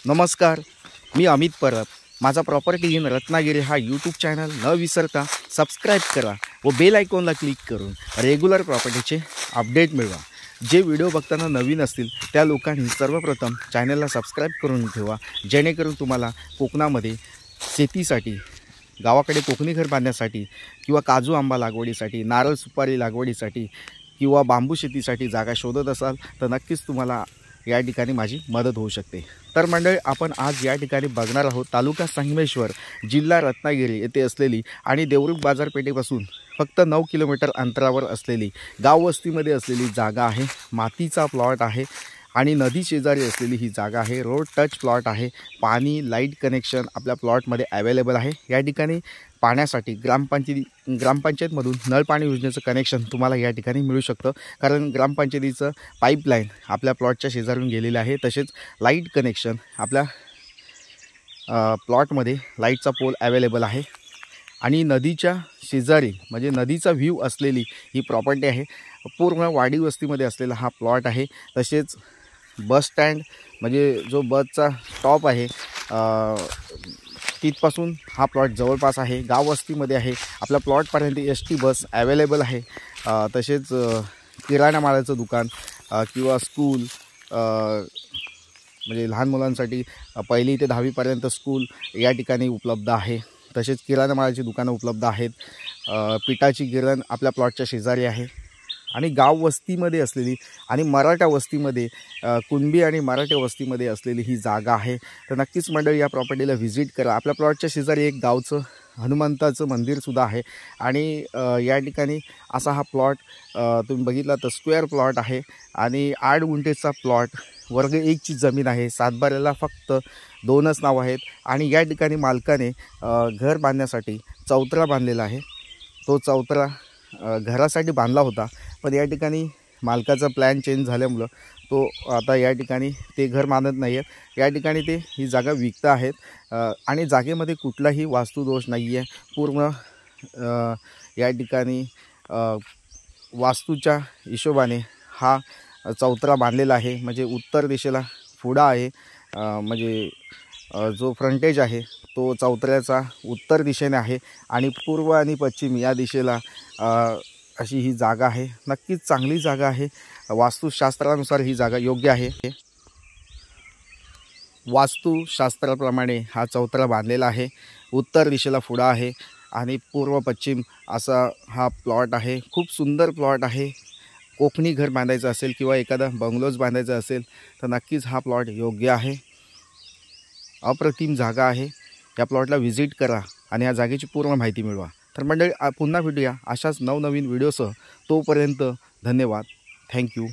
नमस्कार, मी अमित परब। माझा property in Ratnagiri हा यूट्यूब चॅनल न विसरता सबस्क्राईब करा व बेल आयकॉनला क्लिक करून रेग्युलर प्रॉपर्टीचे अपडेट मिळवा। जे व्हिडिओ बघताना नवीन असतील त्या लोकांनी सर्वप्रथम चॅनलला सबस्क्राईब करून ठेवा, जेणेकरून तुम्हाला कोकणामध्ये शेतीसाठी, गावाकडे कोकणी घर बांधण्यासाठी किंवा काजू आंबा लागवडीसाठी, नारळ सुपारी लागवडीसाठी किंवा बांबू शेतीसाठी जागा शोधत असाल तर नक्कीच तुम्हाला या ठिकाणी माझी मदत होऊ शकते। तर मंडळी, आपण आज या ठिकाणी बघणार आहोत तालुका संगमेश्वर, जिल्हा रत्नागिरी येथे असलेली आणि देवरुख बाजारपेठेपासून फक्त 9 किलोमीटर अंतरावर असलेली गाव वस्तीमध्ये असलेली जागा आहे। मातीचा प्लॉट आहे आणि नदी शेजारी असलेली ही जागा आहे। रोड टच प्लॉट आहे। पाणी, लाईट कनेक्शन आपल्या प्लॉटमध्ये अवेलेबल आहे। या ठिकाणी पाण्यासाठी ग्रामपंचायतमधून नळ पाणी योजनेचं कनेक्शन तुम्हाला या ठिकाणी मिळू शकतं, कारण ग्रामपंचायतीचं पाईपलाईन आपल्या प्लॉटच्या शेजारून गेलेलं आहे। तसेच लाईट कनेक्शन आपल्या प्लॉटमध्ये लाईटचा पोल अवेलेबल आहे आणि नदीच्या शेजारी म्हणजे नदीचा व्ह्यू असलेली ही प्रॉपर्टी आहे। पूर्ण वाडी वस्तीमध्ये असलेला हा प्लॉट आहे। तसेच बस स्टँड म्हणजे जो बसचा स्टॉप आहे तिथपासून हा प्लॉट जवळपास आहे। गाव वस्तीमध्ये आहे। आपल्या प्लॉटपर्यंत एसटी बस अवेलेबल आहे। तसेच किराणा मालाचं दुकान किंवा स्कूल, म्हणजे लहान मुलांसाठी 1ली ते 10वीपर्यंत स्कूल या ठिकाणी उपलब्ध आहे। तसेच किराणा मालाची दुकानं उपलब्ध आहेत। पिठाची गिरण आपल्या प्लॉटच्या शेजारी आहे आणि गाव वस्तीमध्ये असलेली आणि मराठा वस्तीमध्ये, कुणबी आणि मराठा वस्तीमध्ये असलेली ही जागा आहे। तर नक्कीच मंडळी, या प्रॉपर्टीला व्हिजिट करा। आपल्या प्लॉटच्या शेजारी एक गावचं हनुमंताचं मंदिरसुद्धा आहे आणि या ठिकाणी असा हा प्लॉट तुम्ही बघितला तर स्क्वेअर प्लॉट आहे आणि 8 गुंठेचा प्लॉट, वर्ग 1ची जमीन आहे। सातबाऱ्याला फक्त 2च नाव आहेत आणि या ठिकाणी मालकाने घर बांधण्यासाठी चौतरा बांधलेला आहे। तो चौतरा घरासाठी बांधला होता, पण या ठिकाणी मालकाचा प्लॅन चेंज झाल्यामुळं तो आता या ठिकाणी ते घर बांधत नाही आहेत। या ठिकाणी ते ही जागा विकत आहेत आणि जागेमध्ये कुठलाही वास्तुदोष नाही आहे। पूर्ण या ठिकाणी वास्तूच्या हिशोबाने हा चौतरा बांधलेला आहे। म्हणजे उत्तर दिशेला फुडा आहे, म्हणजे जो फ्रंटेज आहे तो चौतऱ्याचा उत्तर दिशेने आहे आणि पूर्व आणि पश्चिम या दिशेला अशी ही जागा आहे। नक्कीच चांगली जागा आहे। वास्तुशास्त्रानुसार ही जागा योग्य आहे। वास्तुशास्त्राप्रमाणे हा चौतरा बांधलेला आहे। उत्तर दिशेला फुडा आहे आणि पूर्व पश्चिम असा हा प्लॉट आहे। खूप सुंदर प्लॉट आहे। कोकणी घर बांधायचं असेल किंवा एखादा बंगलोज बांधायचा असेल तर नक्कीच हा प्लॉट योग्य आहे। अप्रतिम जागा आहे। या प्लॉटला व्हिजिट करा आणि या जागेची पूर्ण माहिती मिळवा। तर मंडळी, पुन्हा भेटूया अशाच नवनवीन व्हिडिओसह। तोपर्यंत धन्यवाद। थँक्यू।